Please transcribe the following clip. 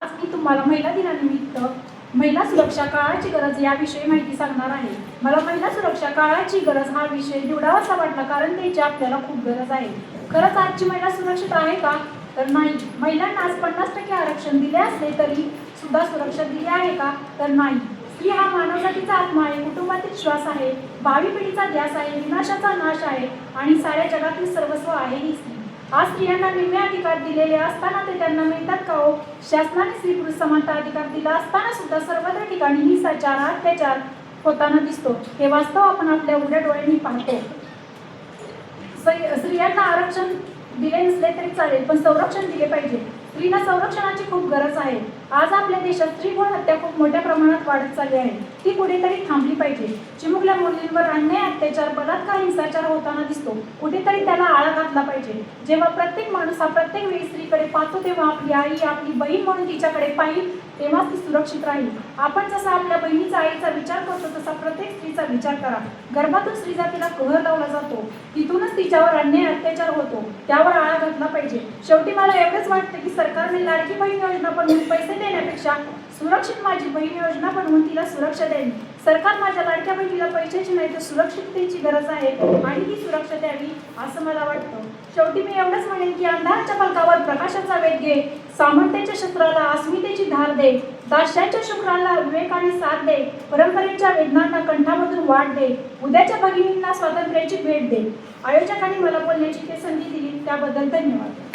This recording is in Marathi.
आज मी तुम्हाला महिला दिनानिमित्त महिला सुरक्षा काळाची गरज याविषयी माहिती सांगणार आहे. मला महिला सुरक्षा काळाची गरज हा विषय निवडावासा वाटला कारण त्याची आपल्याला खूप गरज आहे. खरंच आजची महिला सुरक्षित आहे का? तर नाही. महिलांना आज 50% आरक्षण दिले असले तरी सुद्धा सुरक्षा दिली आहे का? तर नाही. स्त्री हा मानवजातीचा आत्मा आहे, कुटुंबातील श्वास आहे, भावी पिढीचा ध्यास आहे, विनाशाचा नाश आहे आणि साऱ्या जगातील सर्वस्व आहे ही स्त्री. आज स्त्रियांना निम्मे अधिकार दिलेले असताना ते त्यांना मिळतात का हो? शासनाने स्त्री पुरुष समानता अधिकार दिला असताना सुद्धा सर्वत्र ठिकाणी हिंसाचार अत्याचार होताना दिसतो. हे वास्तव आपण आपल्या उघड्या डोळ्यांनी पाहतो. स्त्रियांना आरक्षण दिले नसले तरी चालेल, पण संरक्षण दिले पाहिजे. स्त्रीला संरक्षणाची खूप गरज आहे. आज आपल्या देशात स्त्रीभ्रूण हत्या खूप मोठ्या प्रमाणात वाढत चालली आहे. ती कुठेतरी थांबली पाहिजे. चिमुकल्या मुलींवर अन्याय अत्याचार बलात्कार हिंसाचार होताना दिसतो. कुठेतरी त्याला आळा घातला पाहिजे. जेव्हा प्रत्येक माणूस हा प्रत्येक वेळी स्त्रीकडे पाहतो तेव्हा आपली आई आपली बहीण म्हणून तिच्याकडे पाहिल तेव्हा ती सुरक्षित राहील. आपण जसा आपल्या बहिणीचा आईचा विचार करतो तसा प्रत्येक स्त्रीचा विचार करा. गर्भातून स्त्री जातीला कहर लावला जातो, तिथूनच तिच्यावर अन्याय अत्याचार होतो. त्यावर आळा घातला पाहिजे. शेवटी मला एवढंच वाटतं की सरकारने लाडकी बहीण योजना बनवून पैसे देण्यापेक्षा सुरक्षित माझी बहीण योजना बनवून तिला सुरक्षा द्यावी. सरकार माझ्या लाडक्या बहिणीला पैशाची नाही तर सुरक्षिततेची गरज आहे आणि ती सुरक्षा द्यावी असं मला वाटतं. शेवटी मी एवढंच म्हणेन की अंधाराच्या पलकावर प्रकाशाचा वेग घे, सामर्थ्याच्या शस्त्राला अस्मितेची धार दे, दास्याच्या शुक्राला विवेकाने साथ दे, परंपरेच्या वेदनांना कंठामधून वाट दे, उद्याच्या भगिनींना स्वातंत्र्याची भेट दे. आयोजकांनी मला बोलण्याची संधी दिली त्याबद्दल धन्यवाद.